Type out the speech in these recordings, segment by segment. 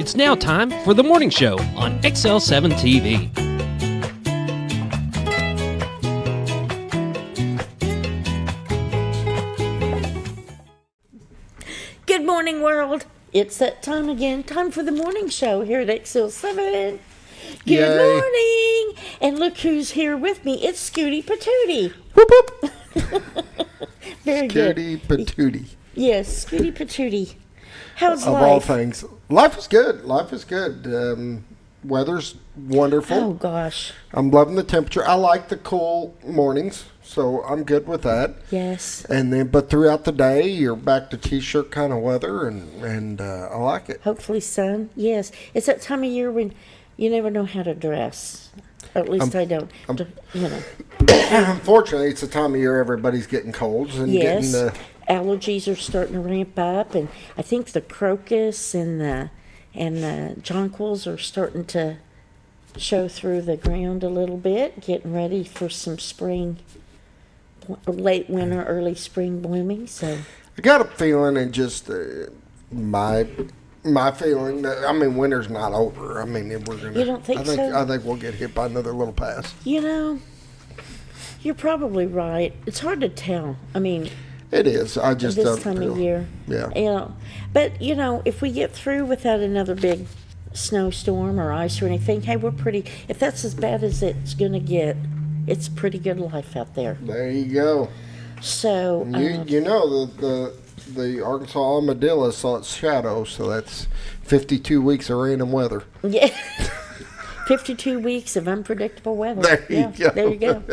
It's now time for the morning show on XL7-TV. Good morning, world. It's that time again. Time for the morning show here at XL7. Good Yay. morning. And look who's here with me. It's Scooty Patootie. Whoop, whoop. Very good. Scooty Patootie. Yes, Scooty Patootie. How's Of life? all things. Life is good. Life is good. Weather's wonderful. Oh, gosh. I'm loving the temperature. I like the cool mornings, so I'm good with that. Yes. And then, but throughout the day, you're back to t-shirt kind of weather, and I like it. Hopefully sun. Yes. It's that time of year when you never know how to dress. Or at least I don't. You know. Unfortunately, it's the time of year everybody's getting colds and Yes. getting Allergies are starting to ramp up, and I think the crocus and the jonquils are starting to show through the ground a little bit, getting ready for some spring, late winter, early spring blooming. So I got a feeling, and just my feeling that winter's not over. We're gonna. You don't think so? I think we'll get hit by another little pass. you know, you're probably right. It's hard to tell. It is. I just This don't time feel. of year. Yeah. But if we get through without another big snowstorm or ice or anything, hey, we're pretty. If that's as bad as it's gonna get, it's pretty good life out there. There you go. So You know the Arkansas armadillo saw its shadow, so that's 52 weeks of rain and weather. yeah. 52 weeks of unpredictable weather. There you go. There you go.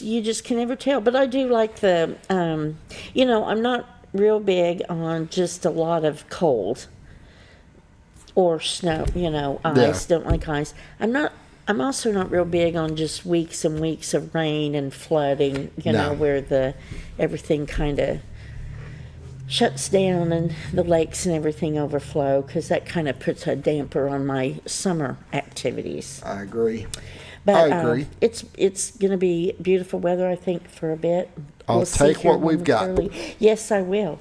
You just can never tell. But I do like the, I'm not real big on just a lot of cold or snow, ice. Don't like ice. I'm also not real big on just weeks and weeks of rain and flooding, No. where everything kind of shuts down and the lakes and everything overflow, because that kind of puts a damper on my summer activities. I agree. But I agree. It's going to be beautiful weather, I think, for a bit. I'll see take here what we've got. momentarily. Yes, I will.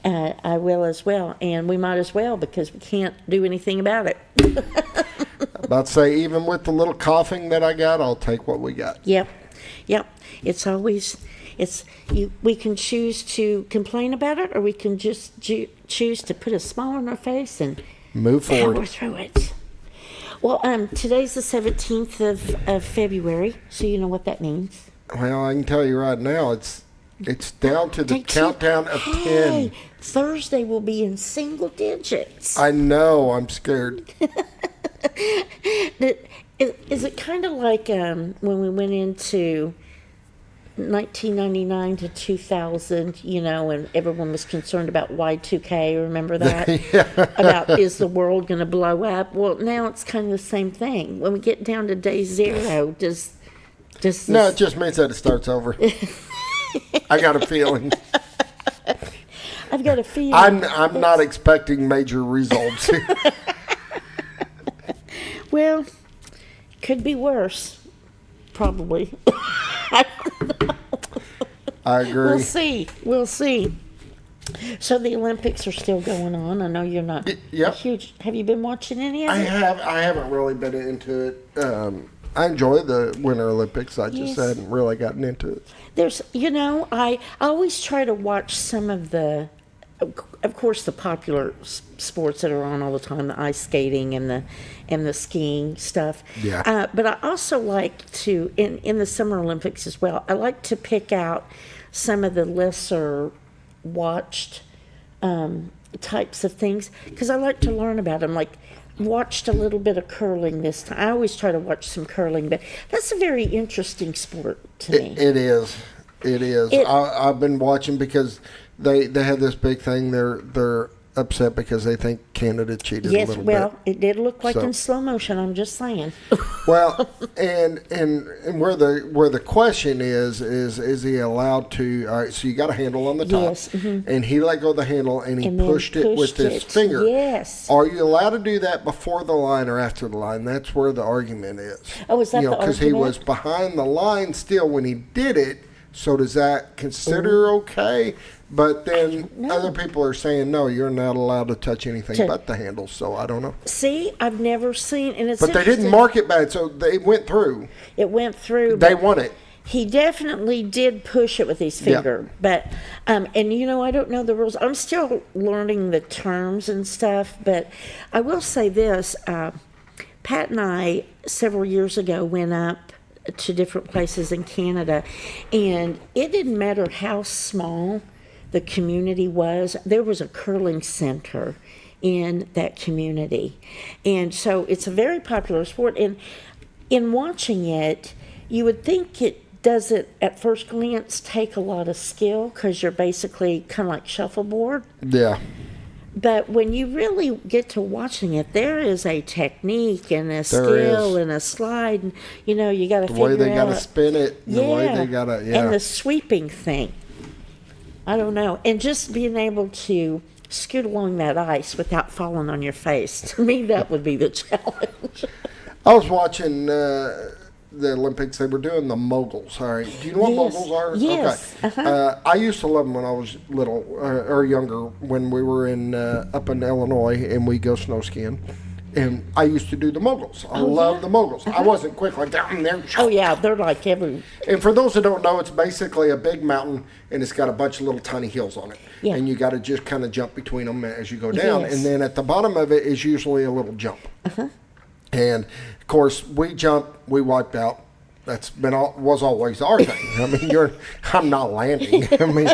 I will as well, and we might as well, because we can't do anything about it. About to say, even with the little coughing that I got, I'll take what we got. Yep. It's always we can choose to complain about it, or we can just choose to put a smile on our face and Move forward. power through it. Well, today's the 17th of February, so you know what that means. Well, I can tell you right now, it's down to the Take two. countdown of Hey, 10. Thursday will be in single digits. I know. I'm scared. Is it kind of like when we went into 1999 to 2000, and everyone was concerned about Y2K, remember that? Yeah. About, is the world going to blow up? Well, now it's kind of the same thing. When we get down to day zero, does this... No, it just means that it starts over. I got a feeling. I've got a feeling. I'm not expecting major results. Well, could be worse. Probably. I agree. We'll see. So the Olympics are still going on. I know you're not Yep. huge. Have you been watching any of I it? haven't really been into it. I enjoy the Winter Olympics. I just Yes. hadn't really gotten into it. There's, I always try to watch some of the, of course, the popular sports that are on all the time, the ice skating and the skiing stuff. Yeah. But I also like to, in the Summer Olympics as well, I like to pick out some of the lesser watched types of things, because I like to learn about them. Like, watched a little bit of curling this time. I always try to watch some curling, but that's a very interesting sport to me. It is. I've been watching because they have this big thing. They're upset because they think Canada cheated a Yes, little well, bit. it did look like So- in slow motion. I'm just saying. Well, and where the question is he allowed to? All right, so you got a handle on the top, Yes, mhm. and he let go of the handle and he And then pushed it with his it. finger. Yes. Are you allowed to do that before the line or after the line? That's where the argument is. Oh, is that the because he argument? was behind the line still when he did it. So does that consider okay? But then other people are saying, no, you're not allowed to touch anything but the handles. So I don't know. See, I've never seen, and it's But they didn't mark it bad, so they went through. It went through. They won it. He definitely did push it with his finger, but and I don't know the rules. I'm still learning the terms and stuff, but I will say this: Pat and I several years ago went up to different places in Canada, and it didn't matter how small the community was. There was a curling center in that community, and so it's a very popular sport. And in watching it, you would think it doesn't, at first glance, take a lot of skill because you're basically kind of like shuffleboard. Yeah. But when you really get to watching it, there is a technique and a skill and a slide. And, you got to figure out. The way they got to spin it. The way they got to, And the sweeping thing. I don't know. And just being able to scoot along that ice without falling on your face. To me, that would be the challenge. I was watching the Olympics. They were doing the moguls. All right. Do you know what moguls are? Yes. Okay. I used to love them when I was little or younger, when we were up in Illinois and we go snow skiing. And I used to do the moguls. I love the moguls. I wasn't quick like down there. Oh, yeah. They're like every... And for those that don't know, it's basically a big mountain, and it's got a bunch of little tiny hills on it. Yeah. And you got to just kind of jump between them as you go down. Yes. And then at the bottom of it is usually a little jump. And, of course, we jumped, we wiped out. That's was always our thing. I mean, I'm not landing. I mean...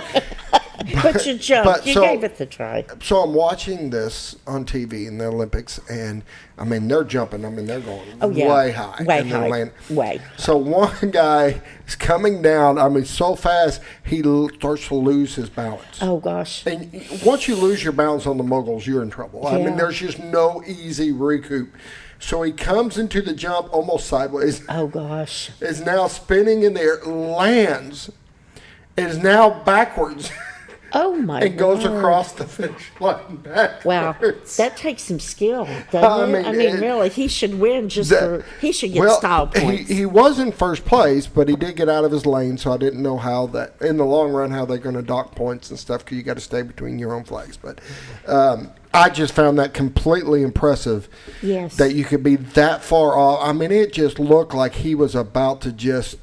But you jumped. You gave it the try. So I'm watching this on TV in the Olympics, and I mean they're jumping. I mean they're going way high. Way. So one guy is coming down. I mean so fast he starts to lose his balance. Oh gosh. And once you lose your balance on the moguls, you're in trouble. I mean there's just no easy recoup. So he comes into the jump almost sideways. Oh gosh. Is now spinning in the air, lands, is now backwards. Oh my! It goes across the finish line backwards. Wow, that takes some skill, doesn't it? I mean, really, he should win he should get style points. He was in first place, but he did get out of his lane, so I didn't know how that, in the long run, how they're going to dock points and stuff, because you got to stay between your own flags. But I just found that completely impressive. Yes. That you could be that far off. I mean, it just looked like he was about to just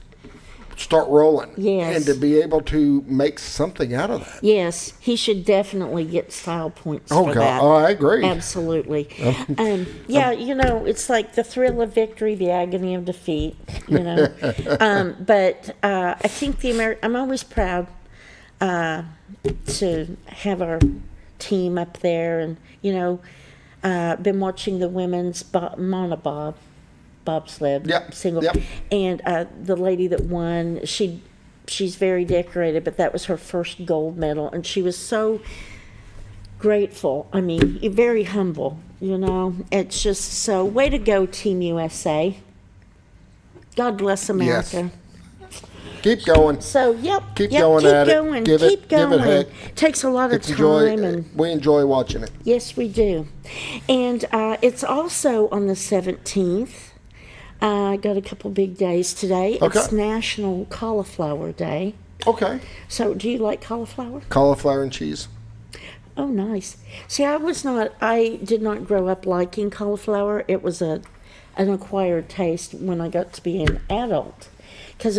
start rolling. Yes. And to be able to make something out of that. Yes, he should definitely get style points for that. Oh, I agree. Absolutely. It's like the thrill of victory, the agony of defeat, but I think I'm always proud to have our team up there, and, been watching the women's bobsled single, and the lady that won, she's very decorated, but that was her first gold medal, and she was so grateful. I mean, very humble. It's just so way to go, Team USA. God bless America. Yes. Keep going. So keep going. Give it heck. Takes a lot of time, and we enjoy watching it. Yes, we do. And it's also on the 17th. I got a couple big days today. Okay. It's National Cauliflower Day. Okay. So, do you like cauliflower? Cauliflower and cheese. Oh, nice. See, I did not grow up liking cauliflower. It was an acquired taste when I got to be an adult, because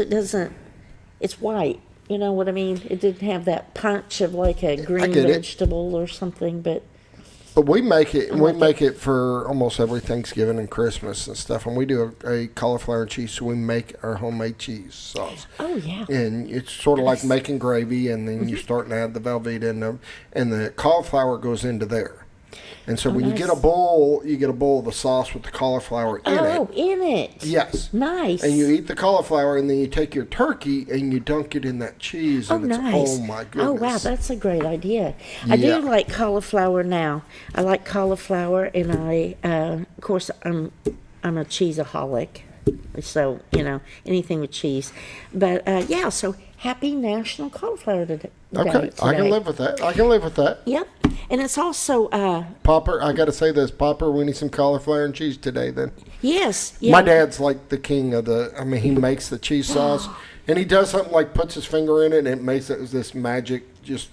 it's white. You know what I mean? It didn't have that punch of like a green vegetable or something, but we make it. Make it for almost every Thanksgiving and Christmas and stuff. And we do a cauliflower and cheese, so we make our homemade cheese sauce. Oh yeah. And it's sort of like making gravy, and then you start to add the Velveeta in them, and the cauliflower goes into there. And so when you get a bowl of the sauce with the cauliflower in it. Oh, in it. Yes. Nice. And you eat the cauliflower, and then you take your turkey and you dunk it in that cheese. And nice. Oh, my goodness. Oh, wow, that's a great idea. I do like cauliflower now. I like cauliflower, and of course, I'm a cheeseaholic. So, anything with cheese. But, so happy National Cauliflower Day. Okay, I can live with that. Yep. And it's also Popper. I got to say this, Popper. We need some cauliflower and cheese today. Then. Yes. My dad's like the king of he makes the cheese sauce, and he does something like puts his finger in it, and it makes it this magic. Just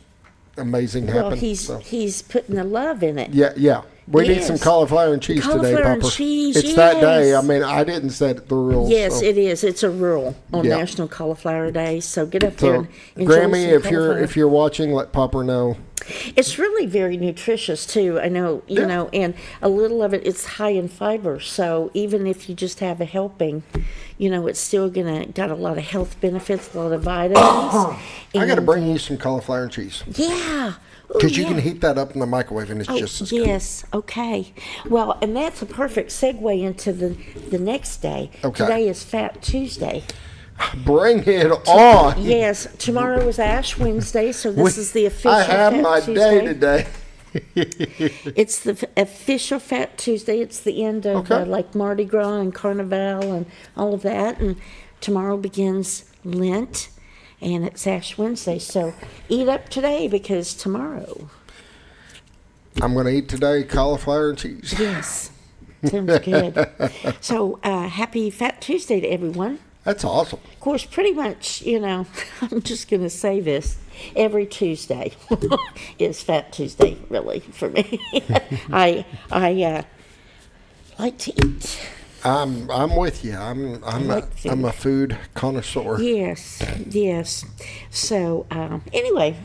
amazing Well, happen. he's putting the love in it. Yeah. We need Yes. some cauliflower and cheese today, Cauliflower and Papa. cheese, It's that day. yes. I mean, I didn't set the rules. Yes, so. it is. It's a rule on Yeah. National Cauliflower Day. So get up there So, and enjoy Grammy, some if cauliflower. you're watching, let Papa know. It's really very nutritious too. I know, you Yeah. know, and a little of it's high in fiber. So even if you just have a helping, you know, it's still got a lot of health benefits, a lot of vitamins. I got to And- bring you some cauliflower and cheese Yeah. Ooh, because you yeah. can heat that up in the microwave and it's Oh, just as good. yes. Okay. Well, and that's a perfect segue into the next day. Okay. Today is Fat Tuesday. Bring it on. Yes. Tomorrow is Ash Wednesday, so this is the official. I have Fat my Tuesday. day today. It's the official Fat Tuesday. It's the end of Okay. like Mardi Gras and Carnival and all of that. And tomorrow begins Lent, and it's Ash Wednesday. So eat up today because tomorrow. I'm going to eat today cauliflower and cheese. Yes, sounds good. So happy Fat Tuesday to everyone. That's awesome. Of course, pretty much, you know, I'm just going to say this. Every Tuesday is Fat Tuesday, really, for me. I like to eat. I'm with you. I'm a food connoisseur. Yes. So, anyway,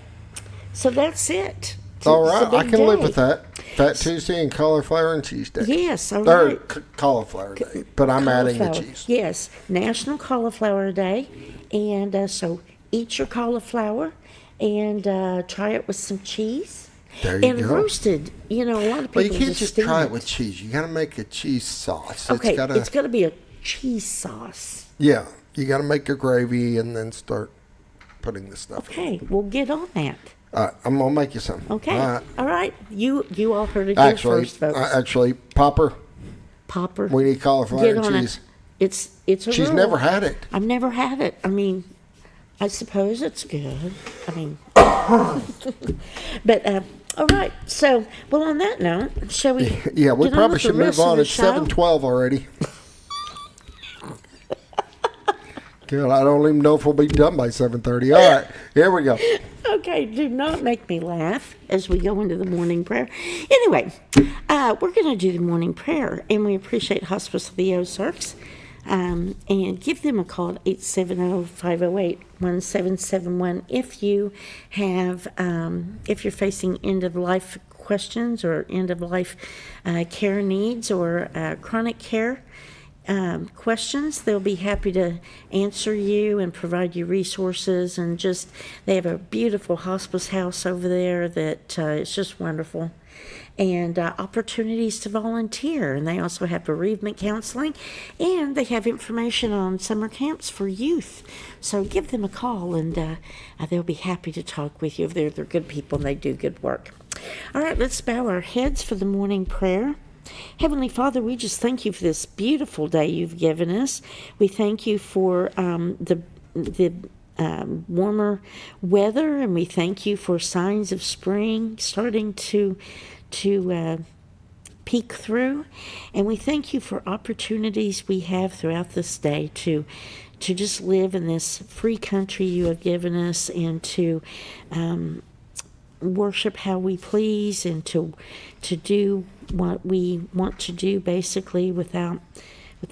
so that's it. All It's a right, I big can live day. with that. Fat Tuesday and cauliflower and cheese day. Yes, all Or right. cauliflower day, but I'm adding the Cauliflower. cheese. Yes, National Cauliflower Day. And so eat your cauliflower and try it with some cheese. There you and go. roasted. You know, a lot of people Well, you can't just steam try it with cheese. You got to make a cheese sauce. Okay, It's got to be a cheese sauce. yeah. You got to make your gravy and then start putting the stuff. Okay, we'll get on that. All right, I'm gonna make you some. Okay, All all right. You all heard it here Actually, first, folks. actually, Popper, Popper, we need cauliflower get and on cheese. it. It's a She's rule. never had it. I've never had it. I mean, I suppose it's good. I mean, but all right. So, well, on that note, shall we? Yeah, we get on probably with the should move rest of on. the It's show? 7:12 already. God, I don't even know if we'll be done by 7:30. All right, here we go. Okay, do not make me laugh as we go into the morning prayer. Anyway, we're going to do the morning prayer, and we appreciate Hospice of the Ozarks. And give them a call at 870-508-1771 if you have, if you're facing end of life questions or end of life care needs or chronic care questions. They'll be happy to answer you and provide you resources, and just they have a beautiful hospice house over there that is just wonderful, and opportunities to volunteer. And they also have bereavement counseling, and they have information on summer camps for youth. So give them a call, and they'll be happy to talk with you. They're good people and they do good work. All right, let's bow our heads for the morning prayer. Heavenly Father, we just thank you for this beautiful day you've given us. We thank you for the warmer weather, and we thank you for signs of spring starting to peek through. And we thank you for opportunities we have throughout this day to just live in this free country you have given us, and to worship how we please, and to do what we want to do, basically without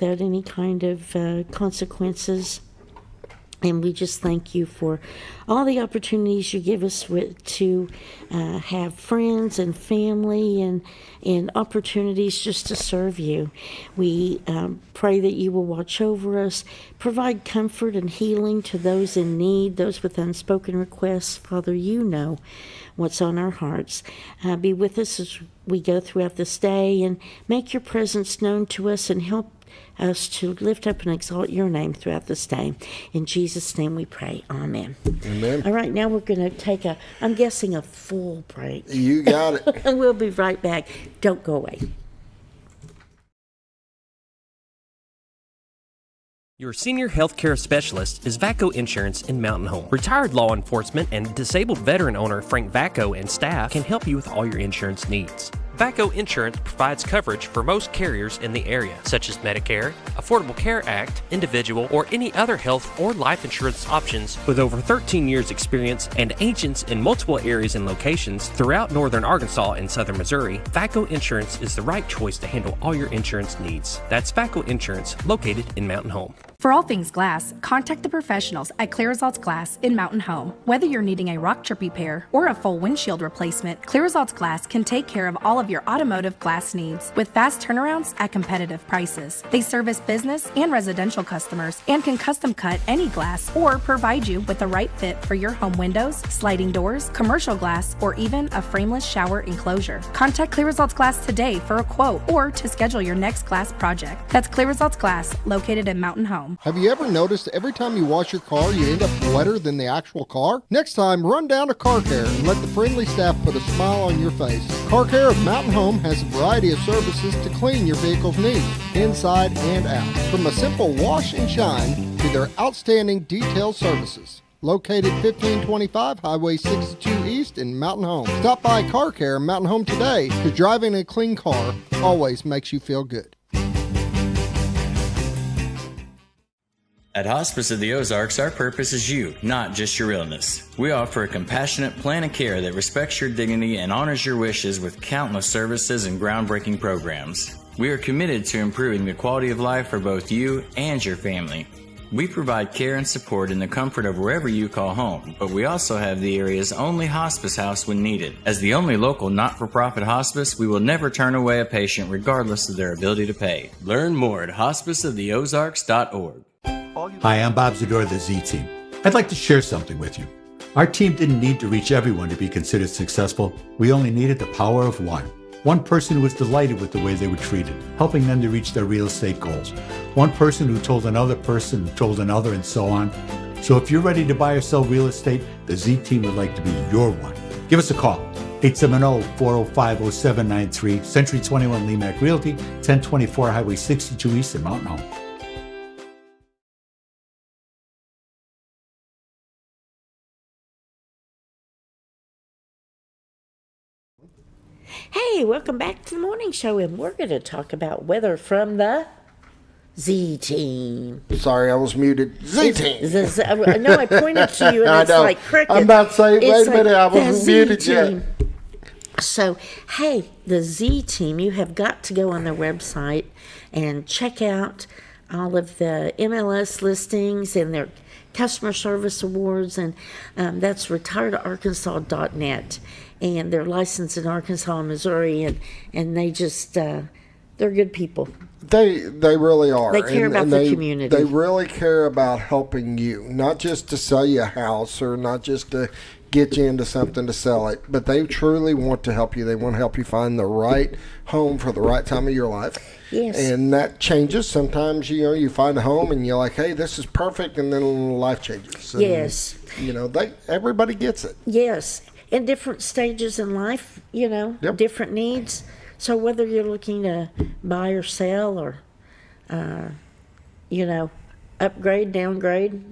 any kind of consequences. And we just thank you for all the opportunities you give us to have friends and family, and opportunities just to serve you. We pray that you will watch over us, provide comfort and healing to those in need, those with unspoken requests. Father, you know what's on our hearts. Be with us as we go throughout this day, and make your presence known to us, and help us to lift up and exalt your name throughout this day. In Jesus' name we pray. Amen. Amen. All right, now we're going to take I'm guessing a full break. You got it. And we'll be right back. Don't go away. Your senior healthcare specialist is VACO Insurance in Mountain Home. Retired law enforcement and disabled veteran owner Frank VACO and staff can help you with all your insurance needs. VACO Insurance provides coverage for most carriers in the area, such as Medicare, Affordable Care Act, individual, or any other health or life insurance options. With over 13 years experience and agents in multiple areas and locations throughout northern Arkansas and southern Missouri, VACO Insurance is the right choice to handle all your insurance needs. That's VACO Insurance, located in Mountain Home. For all things glass, contact the professionals at Clear Results Glass in Mountain Home. Whether you're needing a rock chip repair or a full windshield replacement, Clear Results Glass can take care of all of your automotive glass needs with fast turnarounds at competitive prices. They service business and residential customers and can custom cut any glass or provide you with the right fit for your home windows, sliding doors, commercial glass, or even a frameless shower enclosure. Contact Clear Results Glass today for a quote or to schedule your next glass project. That's Clear Results Glass, located in Mountain Home. Have you ever noticed every time you wash your car, you end up wetter than the actual car? Next time, run down to Car Care and let the friendly staff put a smile on your face. Car Care of Mountain Home has a variety of services to clean your vehicle's needs, inside and out. From a simple wash and shine to their outstanding detailed services. Located 1525 Highway 62 East in Mountain Home. Stop by Car Care in Mountain Home today, because driving a clean car always makes you feel good. At Hospice of the Ozarks, our purpose is you, not just your illness. We offer a compassionate plan of care that respects your dignity and honors your wishes with countless services and groundbreaking programs. We are committed to improving the quality of life for both you and your family. We provide care and support in the comfort of wherever you call home, but we also have the area's only hospice house when needed. As the only local not-for-profit hospice, we will never turn away a patient regardless of their ability to pay. Learn more at hospiceoftheozarks.org. Hi, I'm Bob Zador of the Z Team. I'd like to share something with you. Our team didn't need to reach everyone to be considered successful. We only needed the power of one. One person who was delighted with the way they were treated, helping them to reach their real estate goals. One person who told another person who told another, and so on. So if you're ready to buy or sell real estate, the Z Team would like to be your one. Give us a call. 870-405-0793, Century 21 Lemac Realty, 1024 Highway 62 East in Mountain Home. Hey, welcome back to the morning show, and we're going to talk about weather from the Z Team. Sorry, I was muted. Z Team. No, I pointed to you, and I it's know. like cricket. I'm about to say, wait It's a minute, like I wasn't the muted Z yet. Team. So, hey, the Z Team, you have got to go on their website and check out all of the MLS listings and their customer service awards, and that's retiredarkansas.net. And they're licensed in Arkansas and Missouri, and they just, they're good people. They really are. They care about the community. They really care about helping you, not just to sell you a house or not just to get you into something to sell it, but they truly want to help you. They want to help you find the right home for the right time of your life. Yes. And that changes. Sometimes, you find a home and you're like, hey, this is perfect, and then life changes. And, Yes. Everybody gets it. Yes. In different stages in life, Yep. different needs. So whether you're looking to buy or sell or, upgrade, downgrade,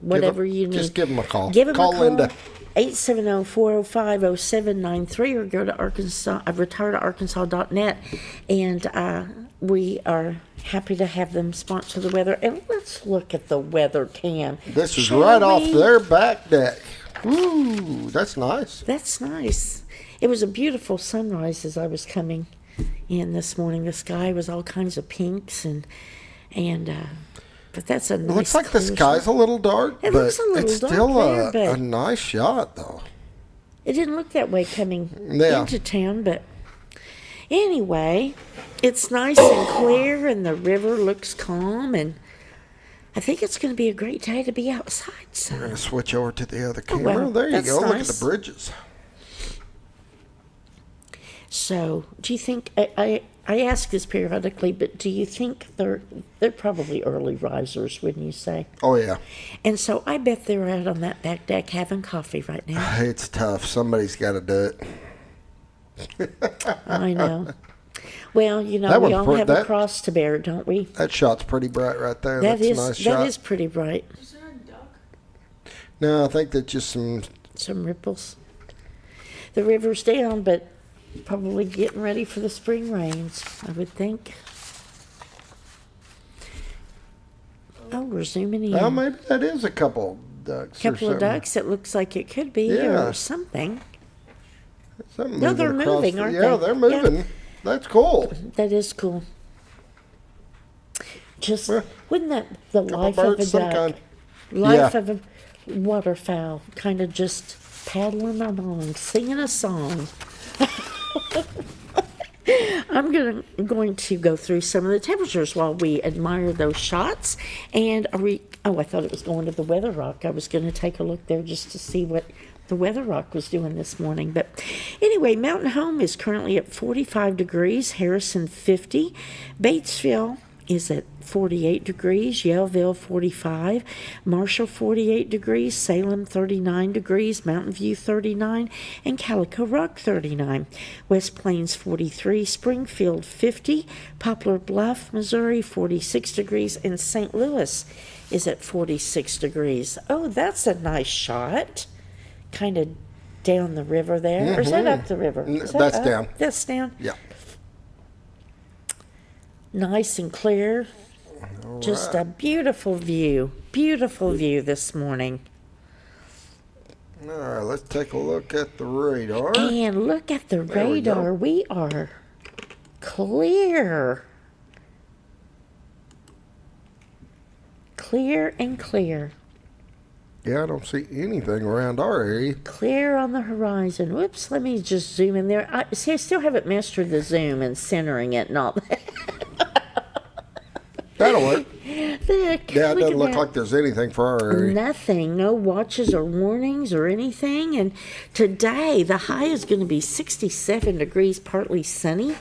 whatever you need. Just give them a call. Give them Call a call. Linda. 870-405-0793 or go to retiredarkansas.net, and we are happy to have them sponsor the weather. And let's look at the weather cam. This is shall right off we? their back deck. Ooh, that's nice. That's nice. It was a beautiful sunrise as I was coming in this morning. The sky was all kinds of pinks but that's a nice. It looks like the clear sky's a sky. little dark, It but looks a little it's dark still there, a but- nice shot, though. It didn't look that way coming Yeah. into town, but anyway, it's nice and clear, and the river looks calm, and I think it's going to be a great day to be outside. We're going So, to switch over to the other Oh, camera. well, There you that's go. Look at nice. the bridges. do you think I ask this periodically, but do you think they're probably early risers, wouldn't you say? Oh, yeah. And so I bet they're out on that back deck having coffee right now. It's tough. Somebody's got to do it. I know. Well, That we one all for- have a that- cross to bear, don't we? That shot's pretty bright right there. That That's is a nice shot. that is pretty bright. No, I think that's just some. Some ripples. The river's down, but Probably getting ready for the spring rains, I would think. Oh, we're zooming in. Well, maybe that is a couple ducks. Couple or of something. ducks. It looks like it could be Yeah. or something. Something No, they're moving across moving, the- aren't Yeah, they? they're moving. Yeah. That's cool. That is cool. Just Well, wouldn't that the life of a birds, some duck, kind. life Yeah. of a waterfowl, kind of just paddling along, singing a song. I'm going to go through some of the temperatures while we admire those shots. And I thought it was going to the Weather Rock. I was going to take a look there just to see what the Weather Rock was doing this morning. But anyway, Mountain Home is currently at 45 degrees, Harrison 50, Batesville is at 48 degrees, Yellville 45, Marshall 48 degrees, Salem 39 degrees, Mountain View 39, and Calico Rock 39. West Plains 43, Springfield 50, Poplar Bluff, Missouri 46 degrees, and St. Louis is at 46 degrees. Oh, that's a nice shot. Kind of down the river there. Or is that up the river? Is that That's up? down. That's down. Yeah. Nice and clear. Just a beautiful view. Beautiful view this morning. All right, let's take a look at the radar. And look at the There we go. radar. We are clear. Clear and clear. Yeah, I don't see anything around our area. Clear on the horizon. Whoops, let me just zoom in there. I still haven't mastered the zoom and centering it and all that. That'll work. Look, Yeah, it look doesn't at look that. like there's anything for our area. Nothing, no watches or warnings or anything. And today, the high is going to be 67 degrees, partly sunny.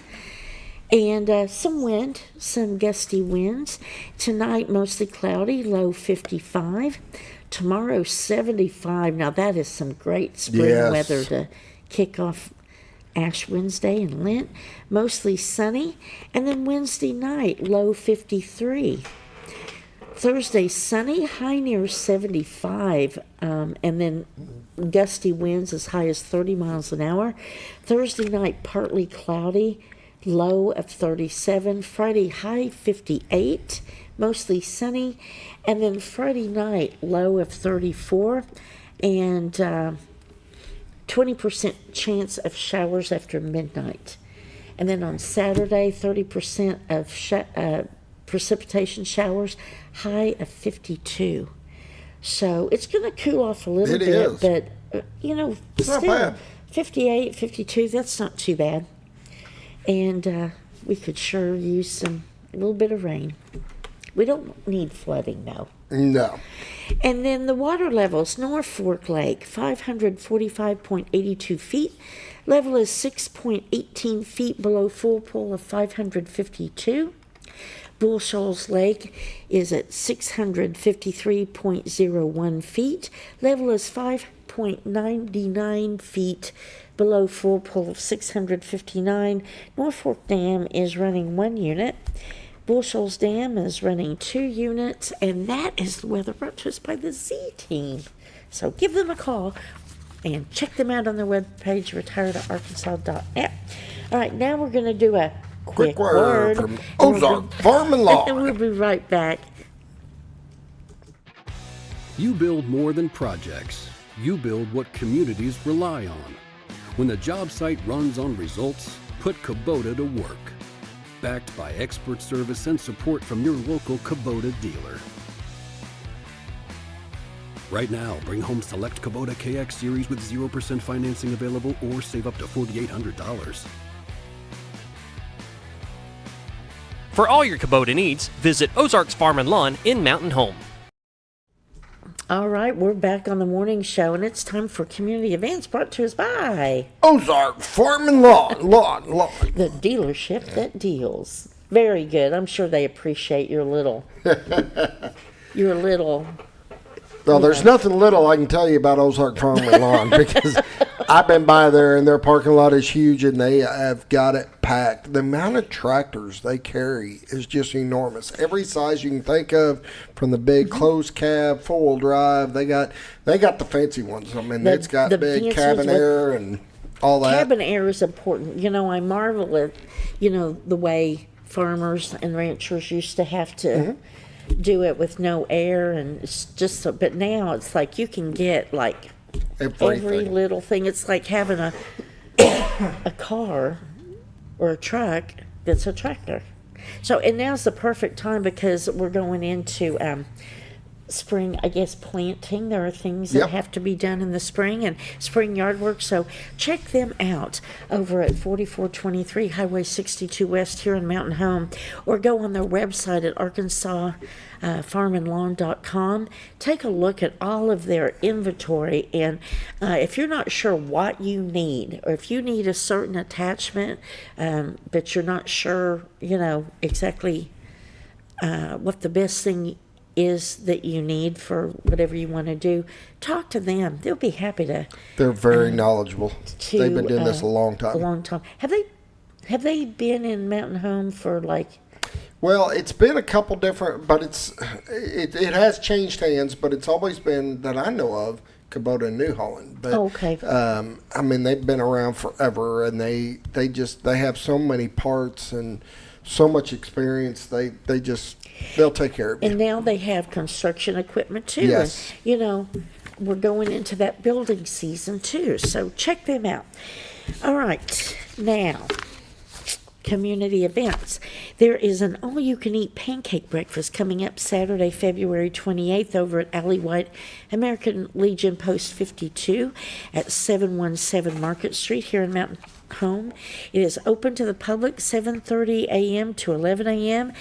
And some wind, some gusty winds. Tonight, mostly cloudy, low 55. Tomorrow, 75. Now, that is some great spring Yes. weather to kick off Ash Wednesday and Lent. Mostly sunny. And then Wednesday night, low 53. Thursday, sunny, high near 75, and then gusty winds as high as 30 miles an hour. Thursday night, partly cloudy, low of 37. Friday, high 58, mostly sunny. And then Friday night, low of 34, and 20% chance of showers after midnight. And then on Saturday, 30% of precipitation showers, high of 52. So it's going to cool off a little It bit, is. but not still bad. 58, 52, that's not too bad. And we could sure use a little bit of rain. We don't need flooding, though. No. And then the water levels, North Fork Lake, 545.82 feet. Level is 6.18 feet below full pool of 552. Bull Shoals Lake is at 653.01 feet. Level is 5.99 feet below full pool of 659. Norfolk Dam is running 1 unit. Bull Shoals Dam is running 2 units. And that is the weather brought to us by the Z Team. So give them a call and check them out on their webpage, retiredarkansas.net. All right, now we're going to do a quick word from Ozark Farm and Lawn. and we'll be right back. You build more than projects. You build what communities rely on. When the job site runs on results, put Kubota to work. Backed by expert service and support from your local Kubota dealer. Right now, bring home select Kubota KX series with 0% financing available or save up to $4,800. For all your Kubota needs, visit Ozark's Farm and Lawn in Mountain Home. All right, we're back on the morning show, and it's time for community events brought to us by Ozark Farm and Lawn. the dealership that deals. Very good. I'm sure they appreciate your little, Well, there's nothing little I can tell you about Ozark Farm and Lawn because I've been by there and their parking lot is huge and they have got it packed. The amount of tractors they carry is just enormous. Every size you can think of, from the big closed cab, 4-wheel drive. They got the fancy ones. I mean, it's got the big fancy cabin ones with- air and all that. Cabin air is important. You know, I marvel at, the way farmers and ranchers used to have to do it with no air, and it's just so, but now it's like you can get like every Everything. little thing. It's like having a car or a truck that's a tractor. So, and now's the perfect time because we're going into spring, I guess, planting. There are things that Yep. have to be done in the spring and spring yard work. So check them out over at 4423 Highway 62 West here in Mountain Home, or go on their website at arkansasfarmandlawn.com. Take a look at all of their inventory, and if you're not sure what you need, or if you need a certain attachment, but you're not sure, exactly what the best thing is that you need for whatever you want to do, talk to them. They'll be happy to. They're very knowledgeable. They've been doing this a long A time. long time. Have they been in Mountain Home for like? Well, it's been a couple different, but it has changed hands, but it's always been, that I know of, Kubota and New Holland. But, Okay. I mean, they've been around forever, and they have so many parts and so much experience. They'll take care of you. And now they have construction equipment too. Yes. And, we're going into that building season too. So check them out. All right. Now, community events. There is an all-you-can-eat pancake breakfast coming up Saturday, February 28th over at Alley White American Legion Post 52 at 717 Market Street here in Mountain Home. It is open to the public 7:30 a.m. to 11 a.m.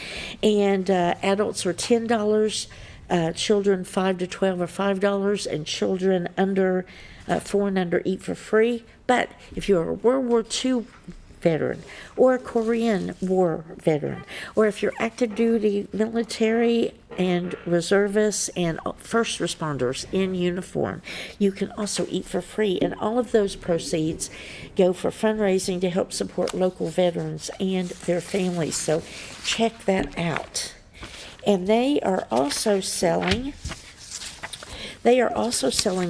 and adults are $10. Children 5 to 12 are $5, and children under 4 and under eat for free. But if you're a World War II veteran or a Korean War veteran, or if you're active duty military and reservists and first responders in uniform, you can also eat for free, and all of those proceeds go for fundraising to help support local veterans and their families. So check that out. And they are also selling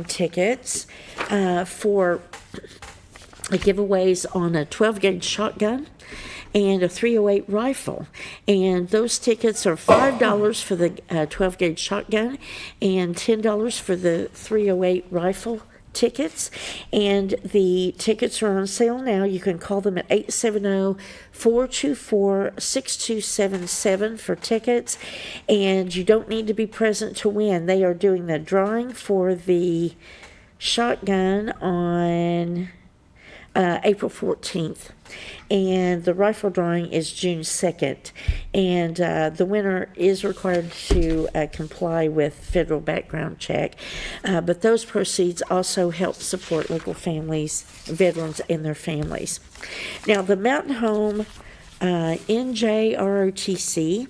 tickets for giveaways on a 12-gauge shotgun and a 308 rifle. And those tickets are $5 for the 12-gauge shotgun and $10 for the 308 rifle tickets. And the tickets are on sale now. You can call them at 870-424-6277 for tickets. And you don't need to be present to win. They are doing the drawing for the shotgun on April 14th, and the rifle drawing is June 2nd, and the winner is required to comply with federal background check, but those proceeds also help support local families, veterans, and their families. Now, the Mountain Home NJROTC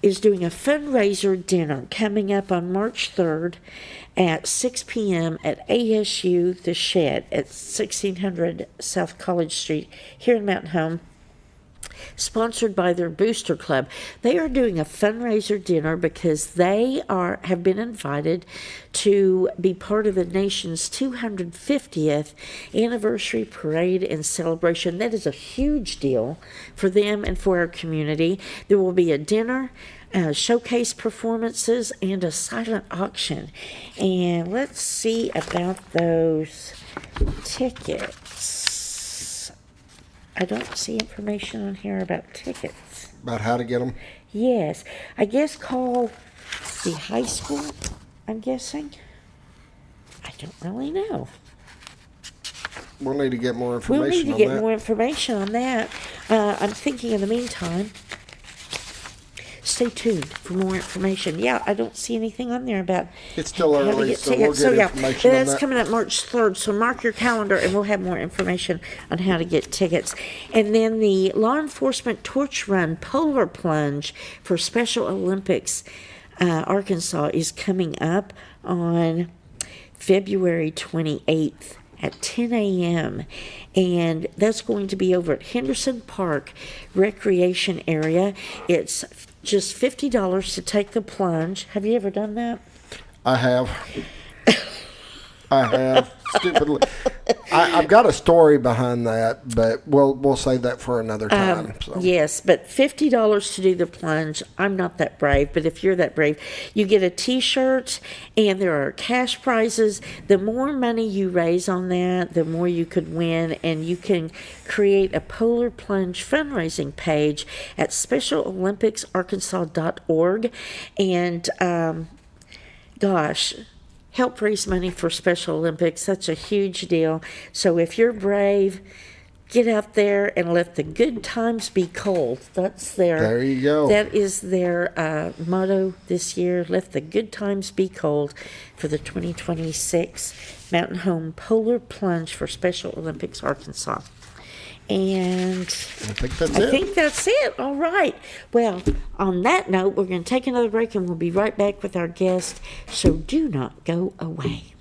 is doing a fundraiser dinner coming up on March 3rd at 6 p.m. at ASU The Shed at 1600 South College Street here in Mountain Home, sponsored by their Booster Club. They are doing a fundraiser dinner because they have been invited to be part of the nation's 250th anniversary parade and celebration. That is a huge deal for them and for our community. There will be a dinner, showcase performances, and a silent auction. And let's see about those tickets. I don't see information on here about tickets. About how to get them? Yes, I guess call the high school, I'm guessing. I don't really know. We'll need to get more We'll information need to on get that. more information on that. I'm thinking in the meantime, stay tuned for more information. Yeah, I don't see anything on there about It's still how to early, get so we'll tickets. get So yeah, information on that's that. coming up March 3rd. So mark your calendar, and we'll have more information on how to get tickets. And then the Law Enforcement Torch Run Polar Plunge for Special Olympics Arkansas is coming up on February 28th. At 10 a.m. and that's going to be over at Henderson Park Recreation Area. It's just $50 to take the plunge. Have you ever done that? I have. I have stupidly. I've got a story behind that, but we'll save that for another time. Yes, but $50 to do the plunge. I'm not that brave, but if you're that brave, you get a T-shirt, and there are cash prizes. The more money you raise on that, the more you could win, and you can create a Polar Plunge fundraising page at SpecialOlympicsArkansas.org, and gosh, help raise money for Special Olympics. That's a huge deal. So if you're brave, get out there and let the good times be cold. That's their. There you go. That is their motto this year. Let the good times be cold for the 2026 Mountain Home Polar Plunge for Special Olympics Arkansas. And I think that's I it. think that's it. All right. Well, on that note, we're going to take another break, and we'll be right back with our guest. So do not go away.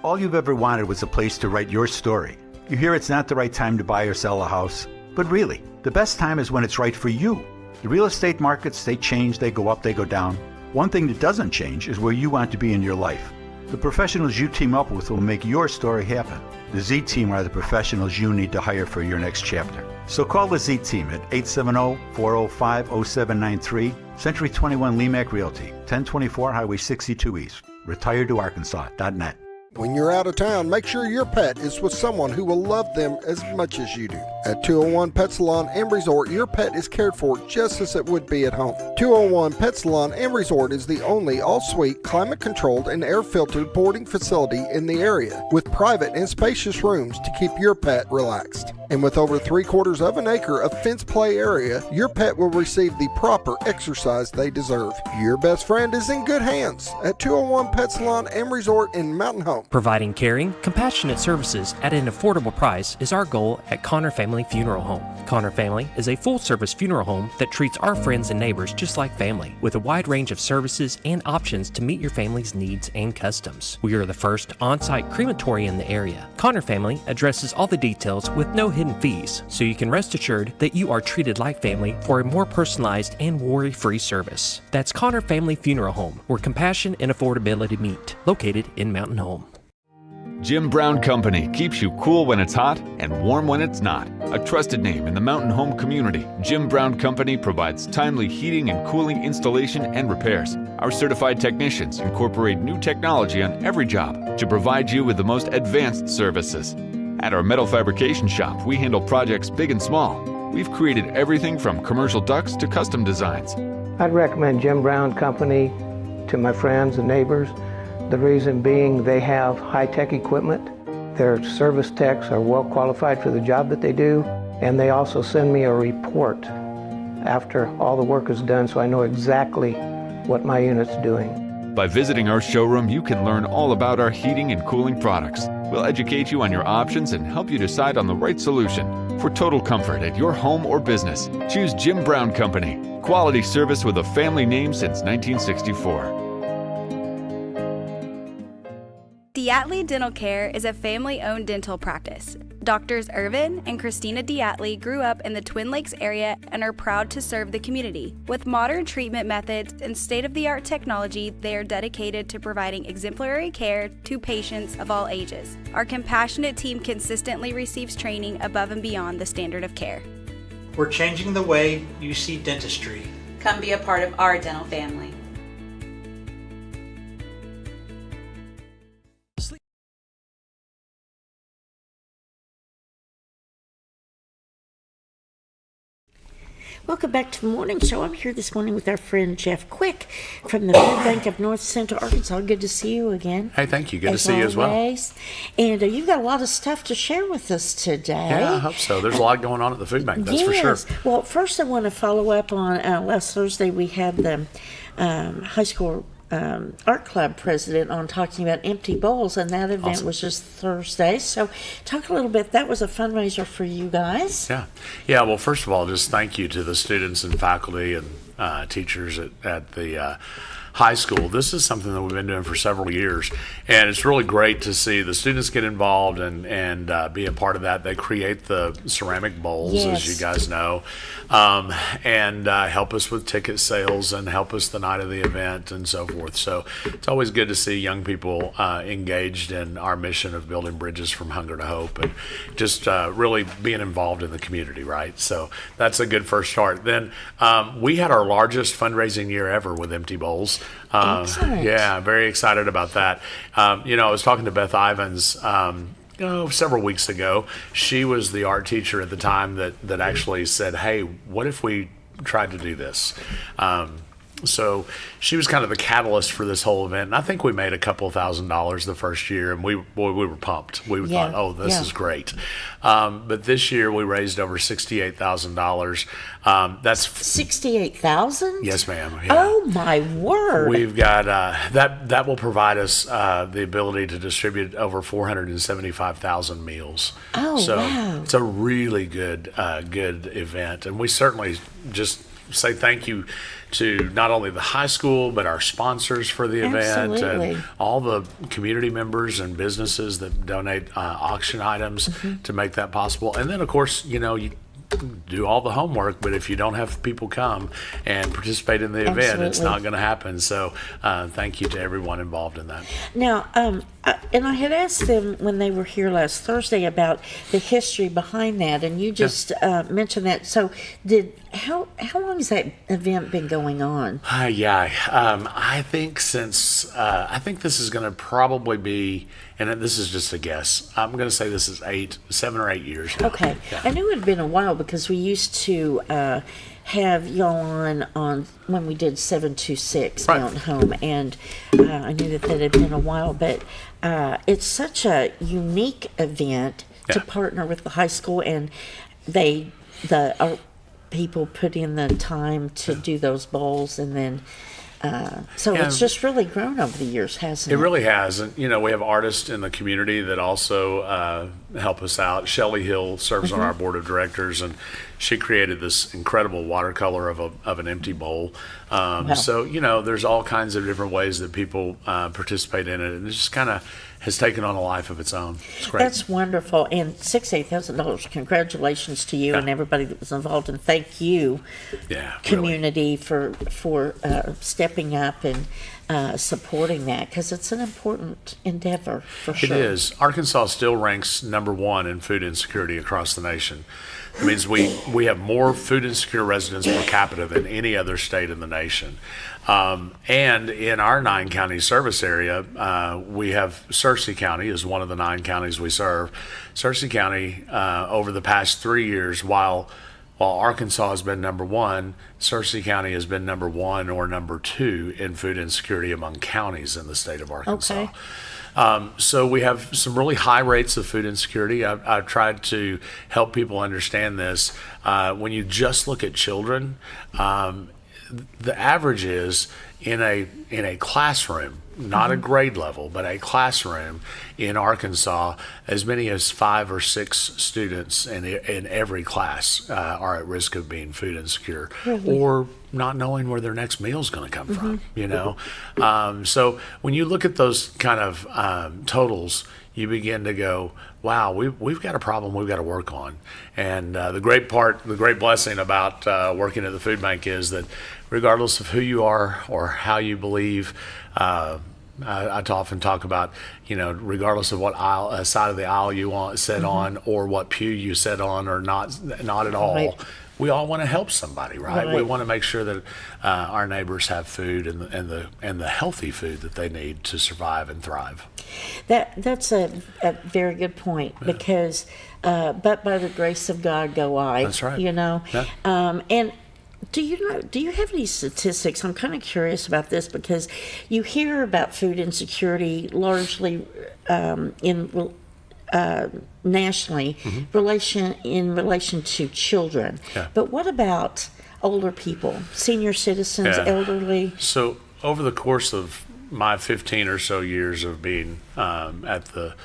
All you've ever wanted was a place to write your story. You hear it's not the right time to buy or sell a house, but really, the best time is when it's right for you. The real estate markets, they change, they go up, they go down. One thing that doesn't change is where you want to be in your life. The professionals you team up with will make your story happen. The Z Team are the professionals you need to hire for your next chapter. So call the Z Team at 870-405-0793, Century 21 Lemac Realty, 1024 Highway 62 East, retiredtoarkansas.net. When you're out of town, make sure your pet is with someone who will love them as much as you do. At 201 Pet Salon and Resort, your pet is cared for just as it would be at home. 201 Pet Salon and Resort is the only all-suite, climate-controlled, and air-filtered boarding facility in the area, with private and spacious rooms to keep your pet relaxed. And with over 3/4 of an acre of fenced play area, your pet will receive the proper exercise they deserve. Your best friend is in good hands at 201 Pet Salon and Resort in Mountain Home. Providing caring, compassionate services at an affordable price is our goal at Connor Family Funeral Home. Connor Family is a full-service funeral home that treats our friends and neighbors just like family, with a wide range of services and options to meet your family's needs and customs. We are the first on-site crematory in the area. Connor Family addresses all the details with no hidden fees, so you can rest assured that you are treated like family for a more personalized and worry-free service. That's Connor Family Funeral Home, where compassion and affordability meet, located in Mountain Home. Jim Brown Company keeps you cool when it's hot and warm when it's not. A trusted name in the Mountain Home community, Jim Brown Company provides timely heating and cooling installation and repairs. Our certified technicians incorporate new technology on every job to provide you with the most advanced services. At our metal fabrication shop, we handle projects big and small. We've created everything from commercial ducts to custom designs. I'd recommend Jim Brown Company to my friends and neighbors. The reason being they have high-tech equipment. Their service techs are well qualified for the job that they do, and they also send me a report after all the work is done so I know exactly what my unit's doing. By visiting our showroom, you can learn all about our heating and cooling products. We'll educate you on your options and help you decide on the right solution. For total comfort at your home or business, choose Jim Brown Company. Quality service with a family name since 1964. Diatley Dental Care is a family-owned dental practice. Doctors Irvin and Christina Diatley grew up in the Twin Lakes area and are proud to serve the community. With modern treatment methods and state-of-the-art technology, they are dedicated to providing exemplary care to patients of all ages. Our compassionate team consistently receives training above and beyond the standard of care. We're changing the way you see dentistry. Come be a part of our dental family. Welcome back to the morning show. I'm here this morning with our friend Jeff Quick from the Food Bank of North Central Arkansas. Good to see you again. Hey, thank you. Good to see you as well. And you've got a lot of stuff to share with us today. Yeah, I hope so. There's a lot going on at the Food Bank, that's for sure. Well, first I want to follow up on last Thursday we had the high school art club president on talking about empty bowls, and that event was just Thursday. So talk a little bit. That was a fundraiser for you guys. Yeah. Well, first of all, just thank you to the students and faculty and teachers at the high school. This is something that we've been doing for several years, and it's really great to see the students get involved and be a part of that. They create the ceramic bowls, as you guys know, and help us with ticket sales and help us the night of the event and so forth. So it's always good to see young people engaged in our mission of building bridges from hunger to hope, and just really being involved in the community, right? So that's a good first start. Then we had our largest fundraising year ever with Empty Bowls. Excellent. Yeah, very excited about that. I was talking to Beth Ivins several weeks ago. She was the art teacher at the time that actually said, hey, what if we tried to do this? So she was kind of the catalyst for this whole event. And I think we made a couple $1,000s the first year, and we were pumped. We thought, oh, this is great. But this year we raised over $68,000. That's $68,000? Yes, ma'am. Yeah. Oh my word! We've got that will provide us the ability to distribute over 475,000 meals. Oh, so wow! It's a really good event, and we certainly just say thank you to not only the high school but our sponsors for the event. Absolutely. And all the community members and businesses that donate auction items to make that possible. And then of course, you do all the homework, but if you don't have people come and participate in the event, it's not going to happen. So thank you to everyone involved in that. Now, and I had asked them when they were here last Thursday about the history behind that, and you just mentioned that. So how long has that event been going on? I think since I think this is going to probably be, and this is just a guess, I'm going to say this is 7 or 8 years now. Okay. Yeah. I knew it had been a while because we used to have y'all on when we did 726 Mountain Home, and I knew that had been a while, but it's such a unique event to partner with the high school, and the people put in the time to do those bowls, and then so it's just really grown over the years, hasn't it? It really has. And, we have artists in the community that also help us out. Shelley Hill serves on our board of directors, and she created this incredible watercolor of an empty bowl. Wow. So, there's all kinds of different ways that people participate in it, and it just kind of has taken on a life of its own. It's great. That's wonderful. And $68,000. Congratulations to you and everybody that was involved, and thank you, community, for stepping up and supporting that, because it's an important endeavor for sure. It is. Arkansas still ranks number 1 in food insecurity across the nation. It means we have more food insecure residents per capita than any other state in the nation. And in our 9-county service area, we have Searcy County is one of the 9 counties we serve. Searcy County, over the past 3 years, while Arkansas has been number 1, Searcy County has been number 1 or number 2 in food insecurity among counties in the state of Arkansas. Okay. So we have some really high rates of food insecurity. I've tried to help people understand this. When you just look at children, the average is in a classroom, not a grade level, but a classroom in Arkansas, as many as 5 or 6 students in every class are at risk of being food insecure or not knowing where their next meal is going to come from. So when you look at those kind of totals, you begin to go, wow, we've got a problem we've got to work on. And the great blessing about working at the food bank is that regardless of who you are or how you believe, I often talk about, regardless of what side of the aisle you sit on, or what pew you sit on, or not at all. Right. We all want to help somebody, right? We want to make sure that our neighbors have food and the healthy food that they need to survive and thrive. That's a very good point, because but by the grace of God go I. That's right. And do you have any statistics? I'm kind of curious about this, because you hear about food insecurity largely nationally in relation to children. But what about older people, senior citizens, elderly? So over the course of my 15 or so years of being at the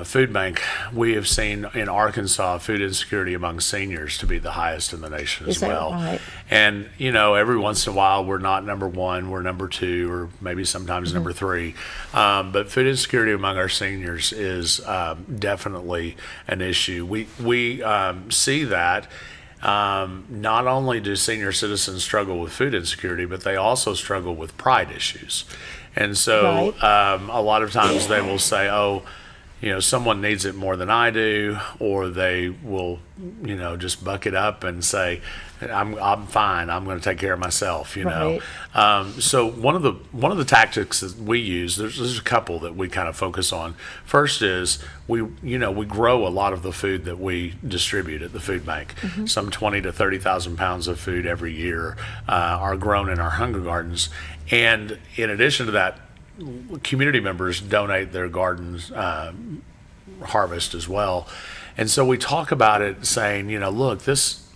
food bank, we have seen in Arkansas food insecurity among seniors to be the highest in the nation as well. Right? And, every once in a while, we're not number one, we're number two, or maybe sometimes number three. But food insecurity among our seniors is definitely an issue. We see that. Not only do senior citizens struggle with food insecurity, but they also struggle with pride issues. And so a lot of times they will say, oh, someone needs it more than I do, or they will, just buck it up and say, I'm fine. I'm going to take care of myself. So one of the tactics that we use, there's a couple that we kind of focus on. First is we grow a lot of the food that we distribute at the food bank. Some 20 to 30,000 pounds of food every year are grown in our hunger gardens, and in addition to that, community members donate their gardens harvest as well. And so we talk about it saying, look,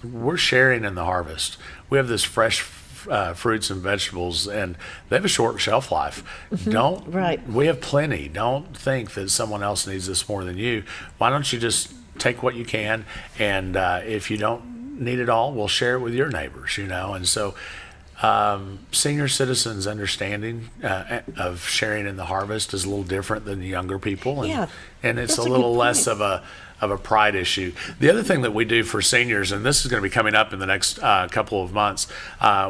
we're sharing in the harvest. We have this fresh fruits and vegetables, and they have a short shelf life. We have plenty. Don't think that someone else needs this more than you. Why don't you just take what you can, and if you don't need it all, we'll share it with your neighbors, And so senior citizens' understanding of sharing in the harvest is a little different than the younger people, and it's a little less of a pride issue. The other thing that we do for seniors, and this is going to be coming up in the next couple of months,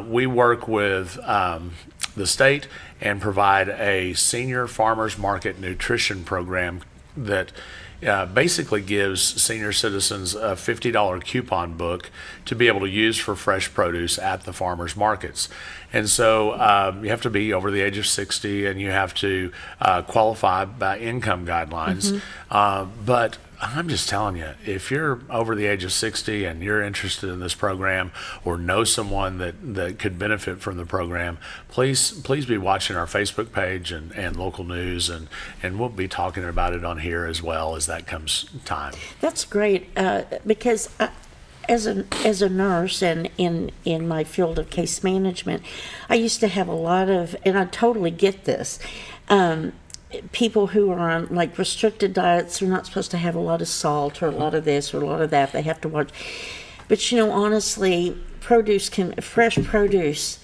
we work with the state and provide a senior farmers market nutrition program that basically gives senior citizens a $50 coupon book to be able to use for fresh produce at the farmers markets. And so you have to be over the age of 60, and you have to qualify by income guidelines. But I'm just telling you, if you're over the age of 60 and you're interested in this program or know someone that could benefit from the program, please be watching our Facebook page and local news, and we'll be talking about it on here as well as that comes time. That's great, because as a nurse and in my field of case management, I used to have a lot of, and I totally get this, people who are on like restricted diets are not supposed to have a lot of salt or a lot of this or a lot of that. They have to watch. But honestly, fresh produce,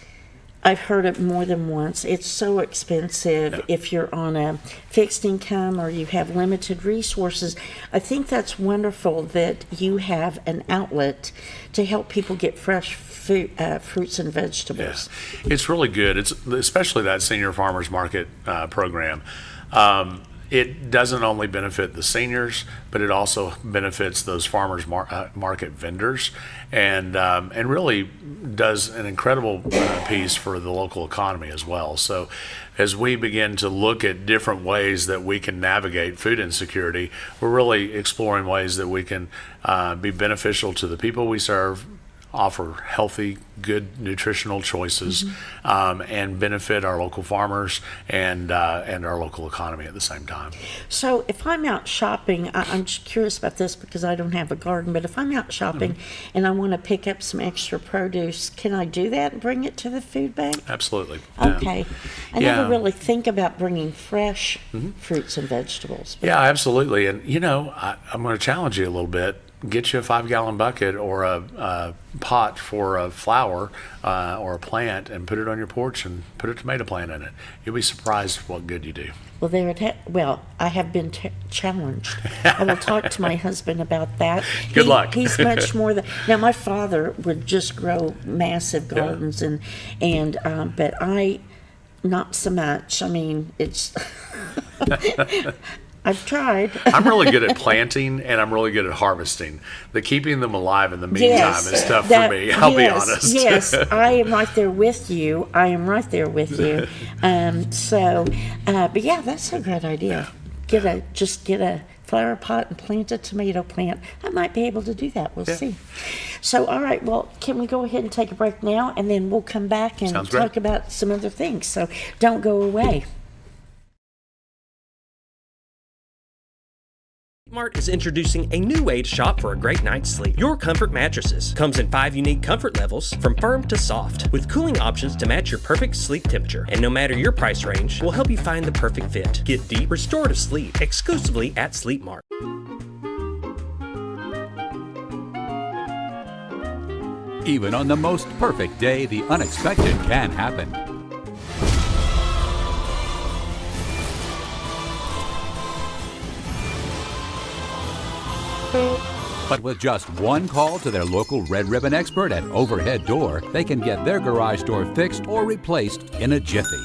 I've heard it more than once. It's so expensive if you're on a fixed income or you have limited resources. I think that's wonderful that you have an outlet to help people get fresh food, fruits and vegetables. Yeah. It's really good. It's especially that senior farmers market program. It doesn't only benefit the seniors, but it also benefits those farmers market vendors, and really does an incredible piece for the local economy as well. So as we begin to look at different ways that we can navigate food insecurity, we're really exploring ways that we can be beneficial to the people we serve, offer healthy, good nutritional choices, and benefit our local farmers and our local economy at the same time. So if I'm out shopping, I'm just curious about this because I don't have a garden, but if I'm out shopping and I want to pick up some extra produce, can I do that and bring it to the food bank? Absolutely. Okay. I never really think about bringing fresh fruits and vegetables. Yeah, absolutely. And, I'm going to challenge you a little bit. Get you a 5-gallon bucket or a pot for a flower or a plant and put it on your porch and put a tomato plant in it. You'll be surprised what good you do. Well, I have been challenged. I will talk to my husband about that. Good luck. He's much more than now. My father would just grow massive gardens, but I not so much. I mean, it's. I've tried. I'm really good at planting and I'm really good at harvesting. The keeping them alive in the meantime is tough for me. I'll be honest. Yes, I am right there with you. But yeah, that's a great idea. Get a flower pot and plant a tomato plant. I might be able to do that. We'll see. So, all right. Well, can we go ahead and take a break now, and then we'll come back and talk about some other things. So, don't go away. Mart is introducing a new way to shop for a great night's sleep. Your Comfort Mattresses comes in 5 unique comfort levels from firm to soft, with cooling options to match your perfect sleep temperature. And no matter your price range, we'll help you find the perfect fit. Get deep, restorative sleep exclusively at Sleep Mart. Even on the most perfect day, the unexpected can happen. But with just one call to their local Red Ribbon expert at Overhead Door, they can get their garage door fixed or replaced in a jiffy.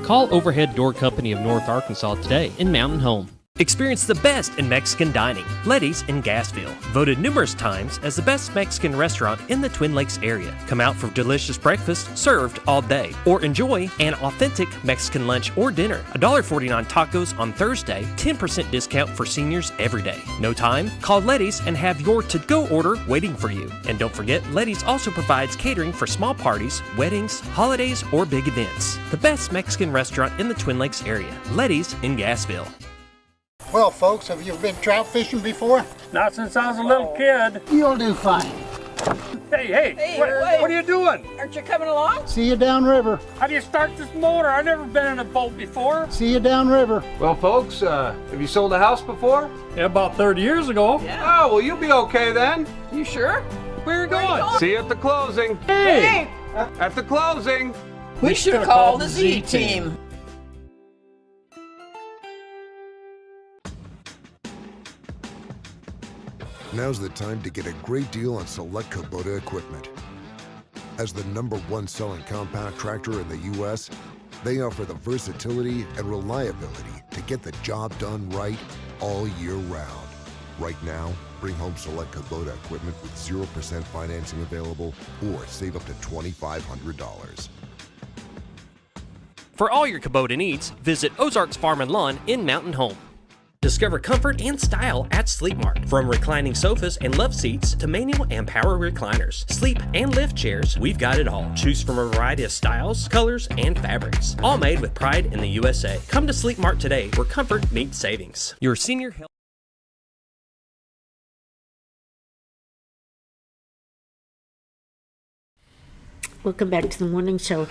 Call Overhead Door Company of North Arkansas today in Mountain Home. Experience the best in Mexican dining. Letty's in Gassville. Voted numerous times as the best Mexican restaurant in the Twin Lakes area. Come out for delicious breakfast served all day. Or enjoy an authentic Mexican lunch or dinner. $1.49 tacos on Thursday. 10% discount for seniors every day. No time? Call Letty's and have your to-go order waiting for you. And don't forget, Letty's also provides catering for small parties, weddings, holidays, or big events. The best Mexican restaurant in the Twin Lakes area. Letty's in Gassville. Well, folks, have you been trout fishing before? Not since I was a little kid. You'll do fine. Hey, what are you doing? Aren't you coming along? See you downriver. How do you start this motor? I've never been in a boat before. See you downriver. Well, folks, have you sold a house before? Yeah, about 30 years ago. Yeah. Oh, well, you'll be okay then. You sure? Where are you going? See you at the closing. Hey! At the closing. We should have called the Z-Team. Now's the time to get a great deal on select Kubota equipment. As the #1 selling compact tractor in the U.S., they offer the versatility and reliability to get the job done right all year round. Right now, bring home select Kubota equipment with 0% financing available or save up to $2,500. For all your Kubota needs, visit Ozarks Farm and Lawn in Mountain Home. Discover comfort and style at Sleep Mart. From reclining sofas and love seats to manual and power recliners, sleep and lift chairs, we've got it all. Choose from a variety of styles, colors, and fabrics. All made with pride in the USA. Come to Sleep Mart today, where comfort meets savings. Your senior health. Welcome back to the morning show,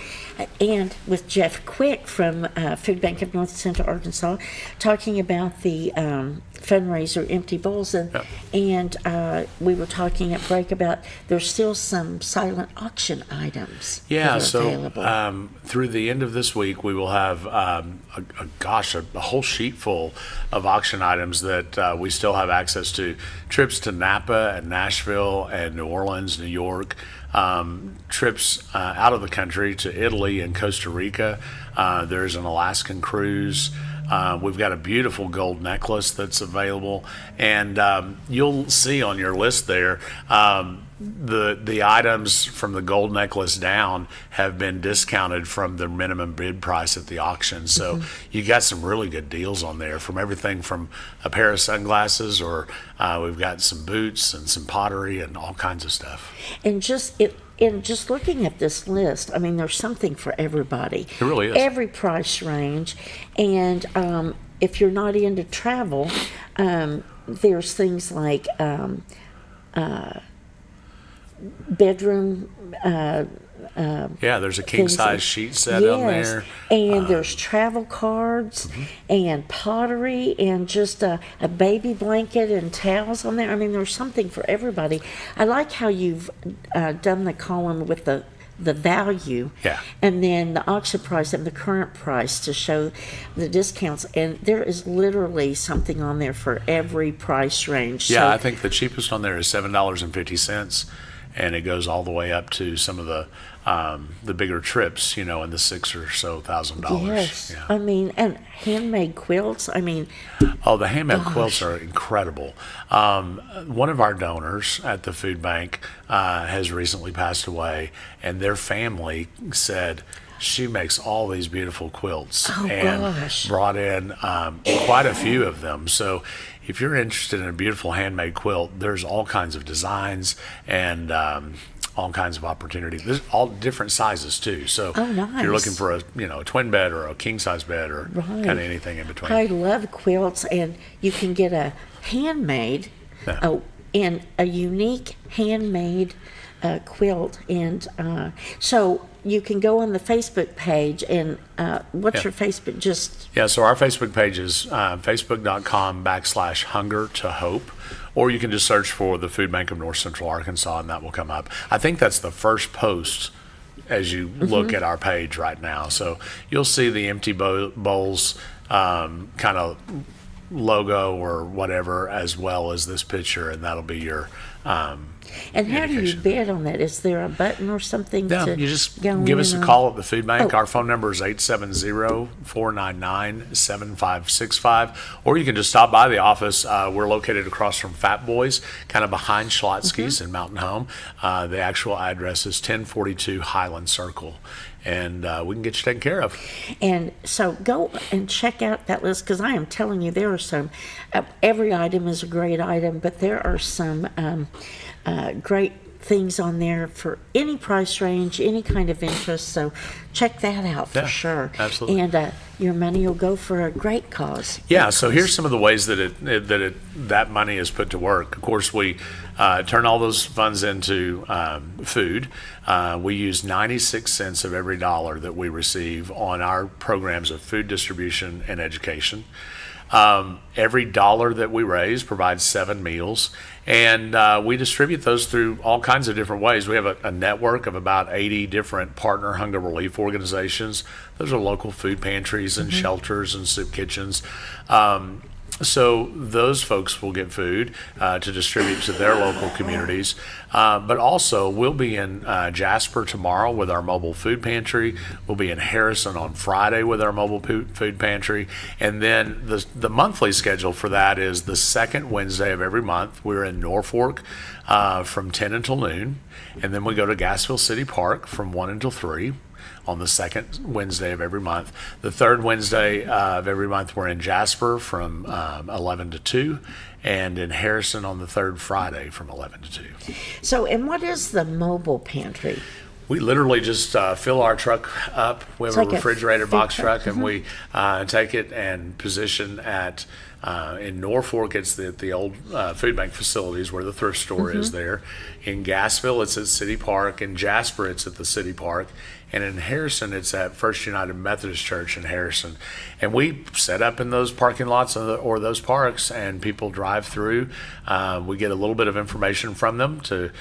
and with Jeff Quick from Food Bank of North Central Arkansas, talking about the fundraiser Empty Bowls, and we were talking at break about there's still some silent auction items. Yeah, that are so available. through the end of this week, we will have a whole sheet full of auction items that we still have access to. Trips to Napa and Nashville and New Orleans, New York. Trips out of the country to Italy and Costa Rica. There's an Alaskan cruise. We've got a beautiful gold necklace that's available, and you'll see on your list there the items from the gold necklace down have been discounted from the minimum bid price at the auction. So you got some really good deals on there, from everything from a pair of sunglasses, or we've got some boots and some pottery and all kinds of stuff. And just looking at this list, I mean, there's something for everybody. It really is. Every price range. And if you're not into travel, there's things like bedroom. There's a king-size sheet set on there. And there's travel cards and pottery and just a baby blanket and towels on there. I mean, there's something for everybody. I like how you've done the column with the value, and then the auction price and the current price to show the discounts. And there is literally something on there for every price range. Yeah, I think the cheapest on there is $7.50. And it goes all the way up to some of the bigger trips, in the $6,000 or so. Yes, yeah. I mean, and handmade quilts. I mean, the handmade quilts are incredible. One of our donors at the food bank has recently passed away, and their family said she makes all these beautiful quilts brought in quite a few of them. So if you're interested in a beautiful handmade quilt, there's all kinds of designs and all kinds of opportunity. There's all different sizes too. So Oh, nice. if you're looking for a twin bed or a king size bed or Right. kind of anything in between. I love quilts, and you can get a handmade, and a unique handmade quilt, and so you can go on the Facebook page, and what's your Facebook? Yeah, so our Facebook page is facebook.com/hunger to hope, or you can just search for the Food Bank of North Central Arkansas, and that will come up. I think that's the first post as you look at our page right now. So you'll see the empty bowls kind of logo or whatever, as well as this picture, and that'll be your And how do you bid on that? Is there a button or something to you just go give in us a on? call at the food bank. Oh. Our phone number is 870-499-7565, or you can just stop by the office. We're located across from Fat Boys, kind of behind Schlotzsky's in Mountain Home. The actual address is 1042 Highland Circle, and we can get you taken care of. And so go and check out that list, because I am telling you, there are some, every item is a great item, but there are some great things on there for any price range, any kind of interest. So check that out for sure. Absolutely. And your money will go for a great cause. Yeah, so here's some of the ways that that money is put to work. Of course, we turn all those funds into food. We use 96 cents of every dollar that we receive on our programs of food distribution and education. Every dollar that we raise provides 7 meals, and we distribute those through all kinds of different ways. We have a network of about 80 different partner hunger relief organizations. Those are local food pantries and shelters and soup kitchens. So those folks will get food to distribute to their local communities. But also, we'll be in Jasper tomorrow with our mobile food pantry. We'll be in Harrison on Friday with our mobile food pantry. And then the monthly schedule for that is the second Wednesday of every month. We're in Norfolk from 10 until noon. And then we go to Gassville City Park from 1 until 3. On the second Wednesday of every month. The third Wednesday of every month, we're in Jasper from 11 to 2, and in Harrison on the third Friday from 11 to 2. So, and what is the mobile pantry? We literally just fill our truck up. We have a refrigerator box truck, and we take it and position at in Norfolk, it's the old food bank facilities where the thrift store is there. In Gassville, it's at City Park. In Jasper, it's at the City Park. And in Harrison, it's at First United Methodist Church in Harrison. And we set up in those parking lots or those parks, and people drive through. We get a little bit of information from them to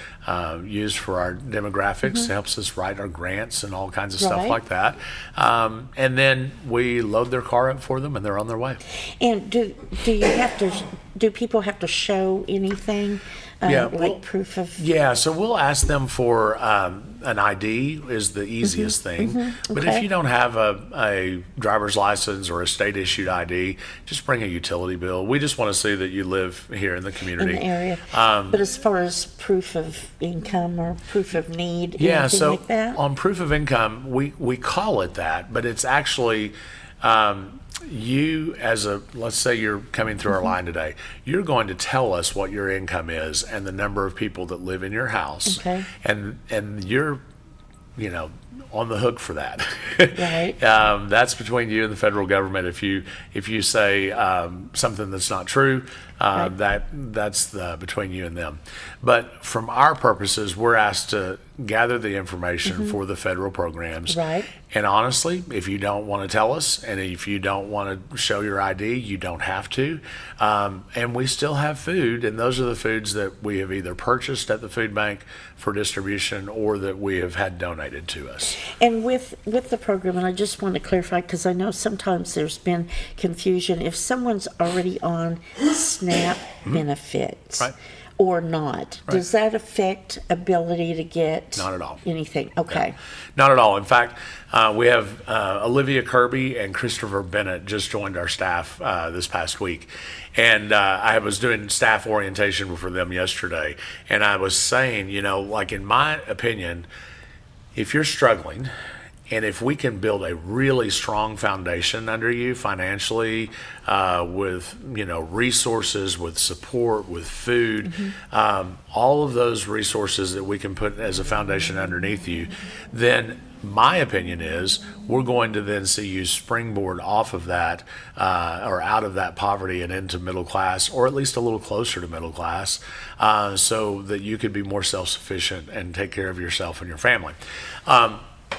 use for our demographics. It helps us write our grants and all kinds of stuff like that. And then we load their car up for them, and they're on their way. And do people have to show anything? Proof of... Yeah, so we'll ask them for an ID is the easiest thing. But if you don't have a driver's license or a state-issued ID, just bring a utility bill. We just want to see that you live here in the community. In the area. But as far as proof of income or proof of need, anything like that? On proof of income, we call it that, but it's actually... you let's say you're coming through our line today, you're going to tell us what your income is and the number of people that live in your house. And you're, on the hook for that. That's between you and the federal government. If you say something that's not true, that's between you and them. But from our purposes, we're asked to gather the information for the federal programs. And honestly, if you don't want to tell us, and if you don't want to show your ID, you don't have to. And we still have food, and those are the foods that we have either purchased at the food bank for distribution or that we have had donated to us. And with the program, and I just want to clarify, because I know sometimes there's been confusion, if someone's already on SNAP benefits or not, does that affect ability to get Not at all. anything? Okay. Not at all. In fact, we have Olivia Kirby and Christopher Bennett just joined our staff this past week. And I was doing staff orientation for them yesterday. And I was saying, like in my opinion, if you're struggling And if we can build a really strong foundation under you financially, with resources, with support, with food, all of those resources that we can put as a foundation underneath you, then my opinion is we're going to then see you springboard off of that, or out of that poverty and into middle class, or at least a little closer to middle class, so that you could be more self-sufficient and take care of yourself and your family.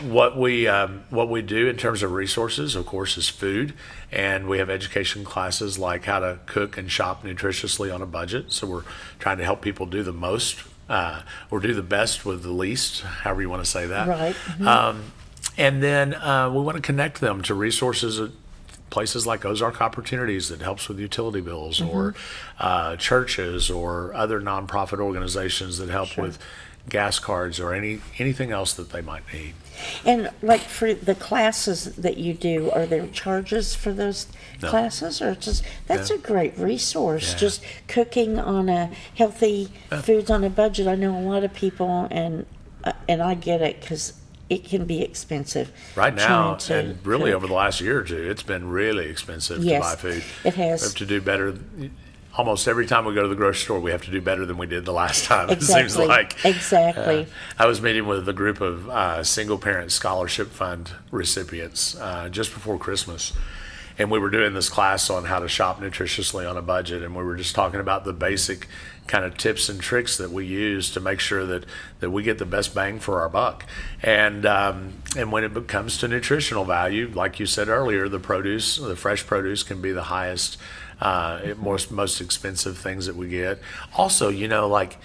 What we do in terms of resources, of course, is food, and we have education classes like how to cook and shop nutritiously on a budget. So we're trying to help people do the most, or do the best with the least, however you want to say that. Right. And then we want to connect them to resources at places like Ozark Opportunities that helps with utility bills, or churches or other nonprofit organizations that help with gas cards or anything else that they might need. And like for the classes that you do, are there charges for those classes, or just that's a great resource? Just cooking on a healthy foods on a budget. I know a lot of people, and I get it because it can be expensive right now, trying to and really cook. over the last year or two, it's been really expensive to buy food. It has. We have to do better. Almost every time we go to the grocery store, we have to do better than we did the last time. Exactly. It seems like. Exactly. I was meeting with a group of single-parent scholarship fund recipients just before Christmas, and we were doing this class on how to shop nutritiously on a budget, and we were just talking about the basic kind of tips and tricks that we use to make sure that we get the best bang for our buck. And when it comes to nutritional value, like you said earlier, the fresh produce can be the highest, most expensive things that we get. Also, like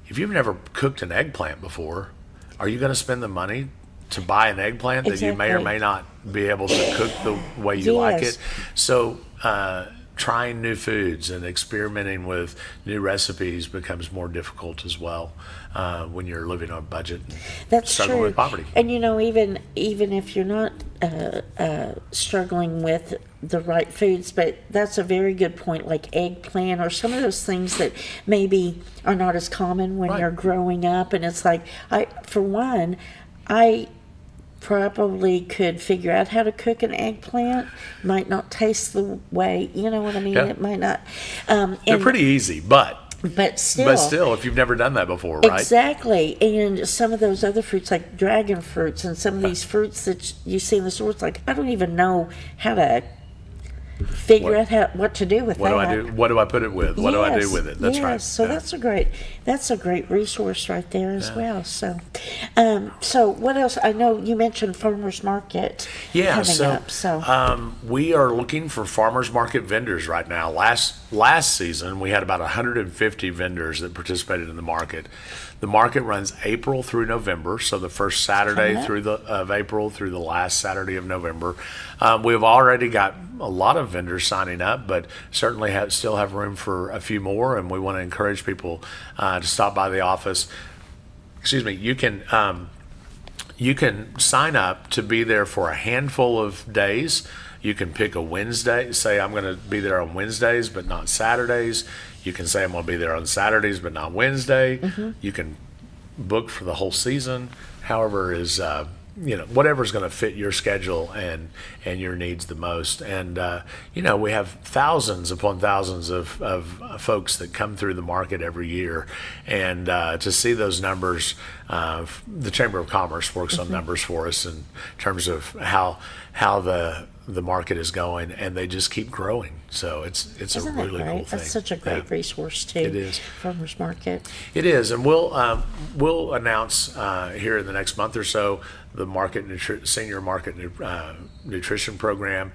if you've never cooked an eggplant before, are you going to spend the money to buy an eggplant that you may or may not be able to cook the way you like it? So trying new foods and experimenting with new recipes becomes more difficult as well when you're living on a budget and That's struggling true. with poverty. And even if you're not struggling with the right foods, but that's a very good point, like eggplant or some of those things that maybe are not as common when you're growing up. And it's like, I probably could figure out how to cook an eggplant. Might not taste the way, you know what I mean? Yeah. It might not. They're pretty easy, but still, if you've never done that before, right? Exactly. And some of those other fruits, like dragon fruits and some of these fruits that you see in the stores, like I don't even know how to figure out what to do with that. What do I put it with? What do I do with it? That's right. So that's a great resource right there as well. So, so what else? I know you mentioned farmers market coming up. So we are looking for farmers market vendors right now. Last season we had about 150 vendors that participated in the market. The market runs April through November, so the first Saturday of April through the last Saturday of November. We've already got a lot of vendors signing up, but certainly still have room for a few more, and we want to encourage people to stop by the office. Excuse me. You can sign up to be there for a handful of days. You can pick a Wednesday, say I'm going to be there on Wednesdays but not Saturdays. You can say I'm going to be there on Saturdays but not Wednesday. You can book for the whole season. However is whatever's going to fit your schedule and your needs the most. And we have thousands upon thousands of folks that come through the market every year, and to see those numbers, the Chamber of Commerce works on numbers for us in terms of how the market is going, and they just keep growing. So it's a really cool thing. That's such a great resource too. It is. Farmers market. It is, and we'll announce here in the next month or so the senior market nutrition program.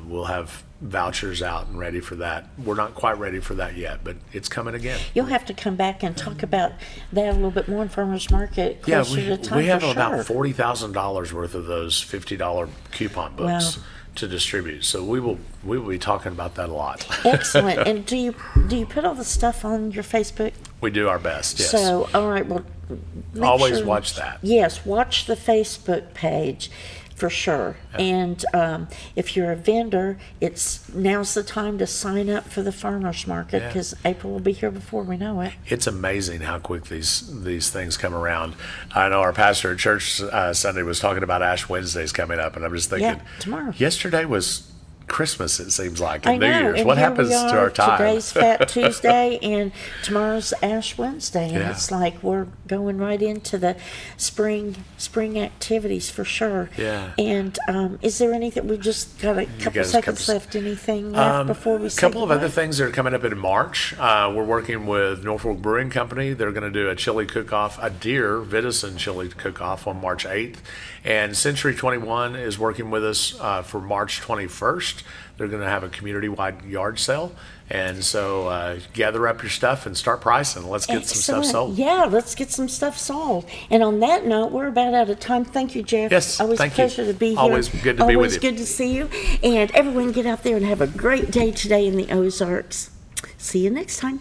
We'll have vouchers out and ready for that. We're not quite ready for that yet, but it's coming again. You'll have to come back and talk about that a little bit more in farmers market closer to time. We have about $40,000 worth of those $50 coupon books to distribute. So we will be talking about that a lot. Excellent. And do you put all the stuff on your Facebook? We do our best. Yes. So all right, well, always watch that. Yes, watch the Facebook page. for sure. And if you're a vendor, now's the time to sign up for the farmers market, because April will be here before we know it. It's amazing how quick these things come around. I know our pastor at church Sunday was talking about Ash Wednesdays coming up, and I'm just thinking, tomorrow. Yesterday was Christmas, it seems like, I and New know, Year's. and What here happens we to are. our time? Today's Fat Tuesday, and tomorrow's Ash Wednesday, and it's like we're going right into the spring activities for sure. Yeah. And is there anything? We've just got a couple seconds left. Anything left before we say A couple of goodbye? other things that are coming up in March. We're working with Norfolk Brewing Company. They're going to do a chili cook-off, a deer venison chili cook-off on March 8th. And Century 21 is working with us for March 21st. They're going to have a community-wide yard sale. And so gather up your stuff and start pricing. Let's get some stuff sold. Yeah, let's get some stuff sold. And on that note, we're about out of time. Thank you, Jeff. Yes, always thank a pleasure you. to be here. Always good to be with you. Always good to see you. And everyone get out there and have a great day today in the Ozarks. See you next time.